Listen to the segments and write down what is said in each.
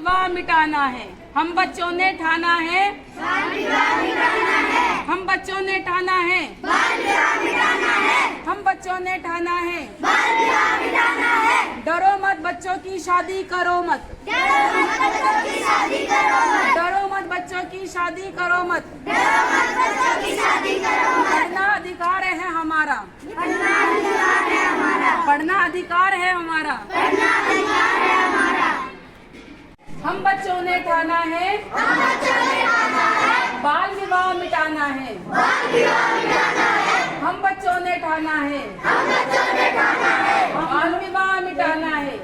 विवाह मिटाना है, हम बच्चों ने ठाना है, हम बच्चों ने ठाना है, हम बच्चों ने ठाना है। डरो मत बच्चों की शादी करो मत, डरो मत बच्चों की शादी करो मत। पढ़ना अधिकार है हमारा, पढ़ना अधिकार है हमारा। हम बच्चों ने ठाना है, बाल विवाह मिटाना है, हम बच्चों ने ठाना है, बाल विवाह मिटाना है।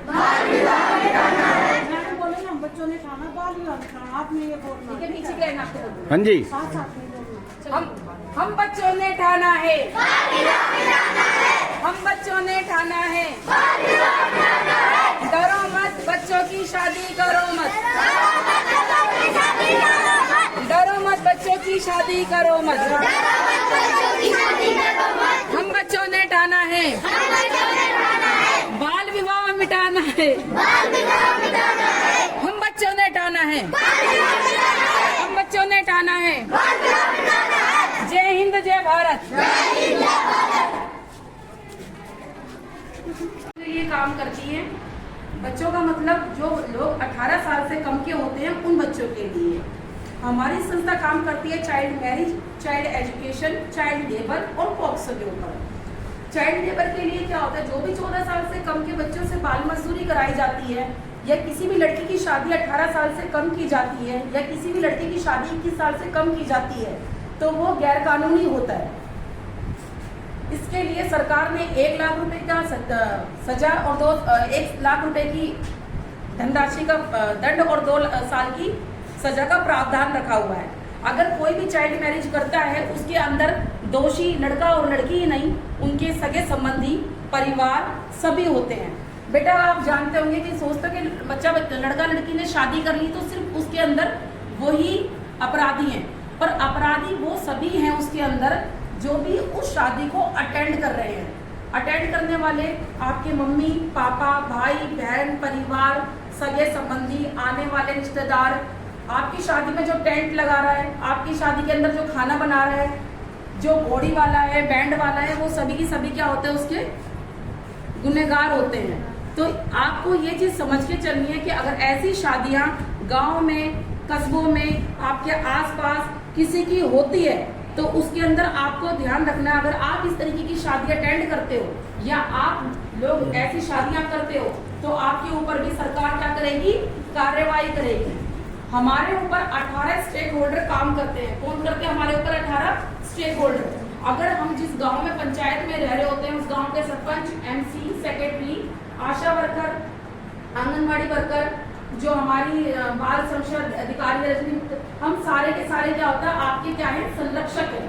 बोले ना, बच्चों ने ठाना बाल विवाह मिटाना, आपने ये बोलना। ठीक है, पीछे के रहना आपको। हाँ जी, साथ साथ में बोलना। हम बच्चों ने ठाना है, हम बच्चों ने ठाना है। डरो मत बच्चों की शादी करो मत, डरो मत बच्चों की शादी करो मत। हम बच्चों ने ठाना है, बाल विवाह मिटाना है, हम बच्चों ने ठाना है, हम बच्चों ने ठाना है। जय हिंद जय भारत। ये काम करती है बच्चों का मतलब जो लोग 18 साल से कम के होते हैं उन बच्चों के लिए। हमारी संस्था काम करती है child marriage, child education, child labour और पॉक्सो के ऊपर। चाइल्ड लेबर के लिए क्या होता है, जो भी 14 साल से कम के बच्चों से बाल मजदूरी कराई जाती है, या किसी भी लड़की की शादी 18 साल से कम की जाती है, या किसी भी लड़की की शादी 21 साल से कम की जाती है, तो वो गैर कानूनी होता है। इसके लिए सरकार ने 1 लाख रुपए का सजा और 1 लाख रुपए की धनराशि का दंड और 2 साल की सजा का प्रावधान रखा हुआ है। अगर कोई भी चाइल्ड मैरिज करता है, उसके अंदर दोषी लड़का और लड़की ही नहीं, उनके सगे संबंधी, परिवार सभी होते हैं। बेटा आप जानते होंगे कि सोचते कि बच्चा लड़का लड़की ने शादी कर ली तो सिर्फ उसके अंदर वही अपराधी हैं, पर अपराधी वो सभी हैं उसके अंदर जो भी उस शादी को अटेंड कर रहे हैं। अटेंड करने वाले आपके मम्मी पापा, भाई बहन, परिवार, सगे संबंधी, आने वाले रिश्तेदार, आपकी शादी में जो टेंट लगा रहा है, आपकी शादी के अंदर जो खाना बना रहा है, जो घोड़ी वाला है, बैंड वाला है, वो सभी की सभी क्या होते हैं, उसके गुनहगार होते हैं। तो आपको ये चीज समझ के चलनी है कि अगर ऐसी शादियां गांव में, कस्बों में, आपके आसपास किसी की होती है तो उसके अंदर आपको ध्यान रखना है। अगर आप इस तरीके की शादी अटेंड करते हो या आप लोग ऐसी शादियां करते हो तो आपके ऊपर भी सरकार क्या करेगी, कार्रवाई करेगी। हमारे ऊपर 18 स्टेक होल्डर काम करते हैं। कौन करते हैं हमारे ऊपर? 18 स्टेक होल्डर। अगर हम जिस गांव में पंचायत में रह रहे होते हैं उस गांव के सरपंच, एमसी, सेक्रेटरी, आशा वर्कर, आंगनबाड़ी वर्कर, जो हमारी बाल संरक्षण अधिकारी, हम सारे के सारे क्या होता है, आपके क्या है, संरक्षक है।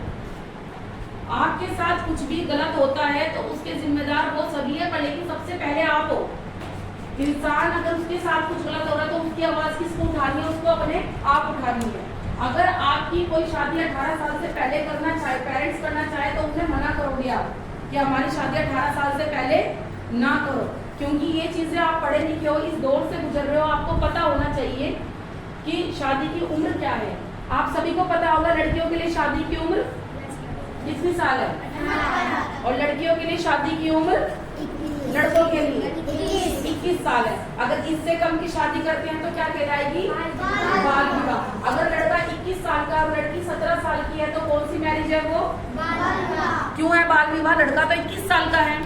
आपके साथ कुछ भी गलत होता है तो उसके जिम्मेदार वो सभी है, पर लेकिन सबसे पहले आप हो। इंसान अगर उसके साथ कुछ गलत हो रहा है तो उसकी आवाज किसको उठानी है? उसको अपने आप उठानी है। अगर आपकी कोई शादी 18 साल से पहले करना चाहे, पेरेंट्स करना चाहे, तो उन्हें मना करोगे आप कि हमारी शादी 18 साल से पहले ना करो, क्योंकि ये चीजें आप पढ़े लिखे हो, इस दौर से गुजर रहे हो, आपको पता होना चाहिए कि शादी की उम्र क्या है। आप सभी को पता होगा लड़कियों के लिए शादी की उम्र कितनी साल है, और लड़कियों के लिए शादी की उम्र लड़कों के लिए 21 साल है। अगर इससे कम की शादी करते हैं तो क्या कहलाएगी? बाल विवाह। अगर लड़का 21 साल का और लड़की 17 साल की है तो कौन सी मैरिज है वो? क्यों है बाल विवाह? लड़का तो 21 साल का है,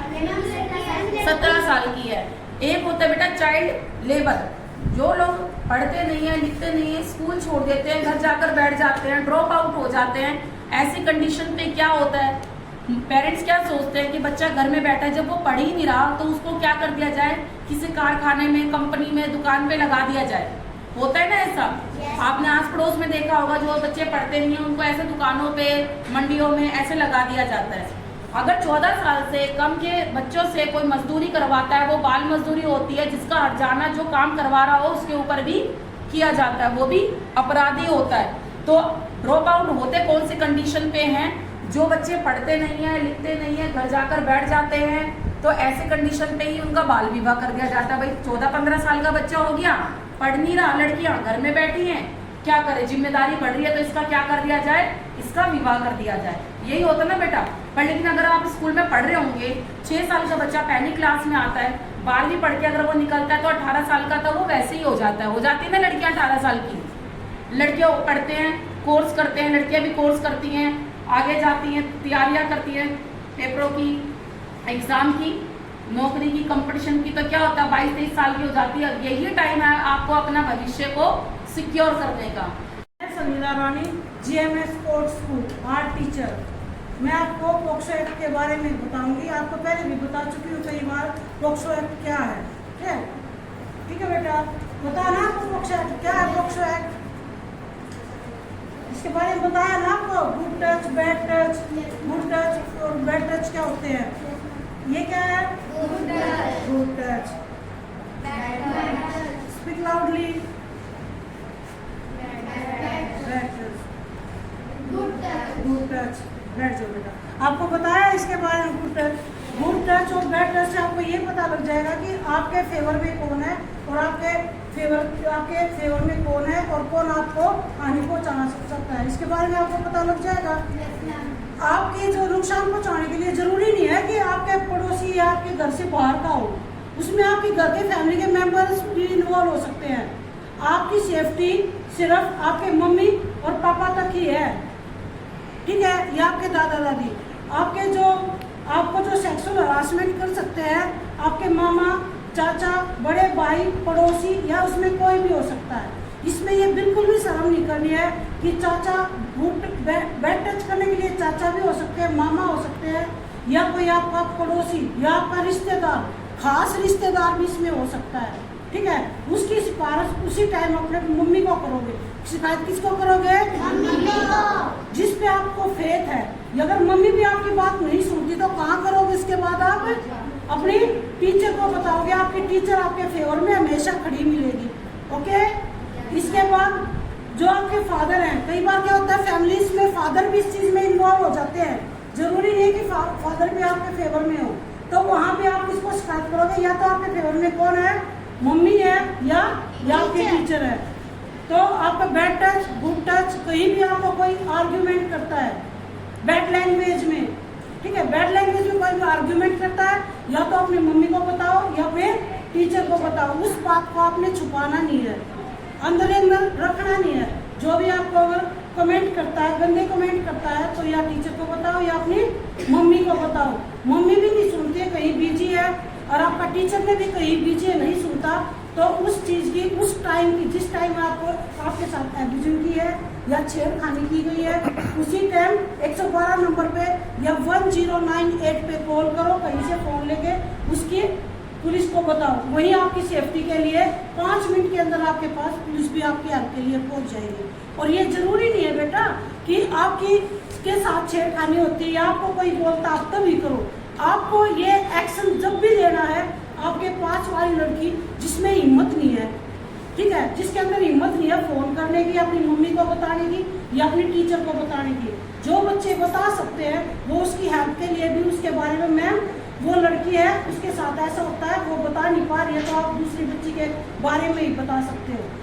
17 साल की है। एक होता है बेटा चाइल्ड लेबर, जो लोग पढ़ते नहीं है, लिखते नहीं है, स्कूल छोड़ देते हैं, घर जाकर बैठ जाते हैं, ड्रॉप आउट हो जाते हैं। ऐसी कंडीशन पे क्या होता है, पेरेंट्स क्या सोचते हैं कि बच्चा घर में बैठा है, जब वो पढ़ ही नहीं रहा तो उसको क्या कर दिया जाए, किसी कारखाने में, कंपनी में, दुकान पे लगा दिया जाए। होता है ना ऐसा? आपने आस पड़ोस में देखा होगा, जो बच्चे पढ़ते नहीं है उनको ऐसे दुकानों पे, मंडियों में ऐसे लगा दिया जाता है। अगर 14 साल से कम के बच्चों से कोई मजदूरी करवाता है, वो बाल मजदूरी होती है, जिसका हर्जाना जो काम करवा रहा हो उसके ऊपर भी किया जाता है, वो भी अपराधी होता है। तो ड्रॉप आउट होते कौन सी कंडीशन पे हैं? जो बच्चे पढ़ते नहीं है, लिखते नहीं है, घर जाकर बैठ जाते हैं, तो ऐसे कंडीशन पे ही उनका बाल विवाह कर दिया जाता है। भाई 14-15 साल का बच्चा हो गया पढ़ नहीं रहा, लड़कियां घर में बैठी हैं, क्या करे, जिम्मेदारी बढ़ रही है तो इसका क्या कर दिया जाए, इसका विवाह कर दिया जाए। यही होता ना बेटा। पर लेकिन अगर आप स्कूल में पढ़ रहे होंगे, 6 साल का बच्चा पहली क्लास में आता है, 12वीं पढ़ के अगर वो निकलता है तो 18 साल का तो वो वैसे ही हो जाता है। हो जाती है ना लड़कियां 18 साल की। लड़कियां पढ़ते हैं, कोर्स करते हैं, लड़कियां भी कोर्स करती हैं, आगे जाती हैं, तैयारियां करती हैं पेपरों की, एग्जाम की, नौकरी की, कंपटीशन की। तो क्या होता है, 22-23 साल की हो जाती है। यही टाइम है आपको अपना भविष्य को सिक्योर करने का। समीरा रानी, GMS sports school, art teacher. मैं आपको पोक्सो एक्ट के बारे में बताऊंगी। आपको पहले भी बता चुकी हूँ कई बार पोक्सो एक्ट क्या है। ठीक है बेटा, बता ना आपको पोक्सो एक्ट क्या है। पोक्सो एक्ट इसके बारे में बताया ना आपको। Good touch, bad touch. Good touch और बैड टच क्या होते हैं, ये क्या है, good touch. Speak loudly. Good touch, बैठ जाओ बेटा। आपको बताया इसके बारे में गुड टच और बैड टच से आपको ये पता लग जाएगा कि आपके फेवर में कौन है और आपके फेवर में कौन है और कौन आपको हानि पहुंचाना सकता है। इसके बारे में आपको पता लग जाएगा। आपके जो नुकसान पहुंचाने के लिए जरूरी नहीं है कि आपके पड़ोसी या आपके घर से बाहर का हो, उसमें आपके घर के फैमिली के मेंबर्स भी इन्वॉल्व हो सकते हैं। आपकी सेफ्टी सिर्फ आपके मम्मी और पापा तक ही है, ठीक है, या आपके दादा दादी। आपको जो सेक्सुअल हरासमेंट कर सकते हैं आपके मामा, चाचा, बड़े भाई, पड़ोसी या उसमें कोई भी हो सकता है। इसमें ये बिल्कुल भी शर्म नहीं करनी है कि चाचा बैड टच करने के लिए चाचा भी हो सकते हैं, मामा हो सकते हैं, या कोई आपका पड़ोसी या आपका रिश्तेदार, खास रिश्तेदार भी इसमें हो सकता है। ठीक है, उसकी सिफारिश उसी टाइम अपने मम्मी को करोगे। शिकायत किसको करोगे, मम्मी को, जिस पे आपको फेथ है। अगर मम्मी भी आपकी बात नहीं सुनती तो कहाँ करोगे, इसके बाद आप अपनी टीचर को बताओगे। आपकी टीचर आपके फेवर में हमेशा खड़ी मिलेगी। ओके, इसके बाद जो आपके फादर हैं, कई बार क्या होता है फैमिलीज में फादर भी इस चीज में इन्वॉल्व हो जाते हैं। जरूरी नहीं है कि फादर भी आपके फेवर में हो, तो वहाँ पे आप किसको शिकायत करोगे, या तो आपके फेवर में कौन है, मम्मी है या आपके टीचर है। तो आपका बैड टच, गुड टच, कहीं भी आपको कोई आर्ग्यूमेंट करता है बैड लैंग्वेज में, ठीक है, बैड लैंग्वेज में कोई भी आर्ग्यूमेंट करता है, या तो अपनी मम्मी को बताओ या फिर टीचर को बताओ। उस बात को आपने छुपाना नहीं है, अंदर रखना नहीं है। जो भी आपको अगर कमेंट करता है, गंदे कमेंट करता है, तो या टीचर को बताओ या अपनी मम्मी को बताओ। मम्मी भी नहीं सुनती है, कहीं बिजी है, और आपका टीचर ने भी कहीं बिजी है, नहीं सुनता, तो उस चीज की, उस टाइम की, जिस टाइम आपके साथ एब्यूजिंग की है या छेड़खानी की गई है, उसी टाइम 112 नंबर पे या 1098 पे कॉल करो, कहीं से फोन लेके उसकी पुलिस को बताओ। वहीं आपकी सेफ्टी के लिए 5 मिनट के अंदर आपके पास पुलिस भी आपके हेल्प के लिए पहुंच जाएगी। और ये जरूरी नहीं है बेटा कि आपकी के साथ छेड़खानी होती है या आपको कोई बोलता आप तभी करो। आपको ये एक्शन जब भी लेना है, आपके पास वाली लड़की जिसमें हिम्मत नहीं है, ठीक है, जिसके अंदर हिम्मत नहीं है फोन करने की, अपनी मम्मी को बताने की या अपनी टीचर को बताने की। जो बच्चे बता सकते हैं वो उसकी हेल्प के लिए भी उसके बारे में, मैम वो लड़की है उसके साथ ऐसा होता है, वो बता नहीं पा रही है, तो आप दूसरी बच्ची के बारे में ही बता सकते हो।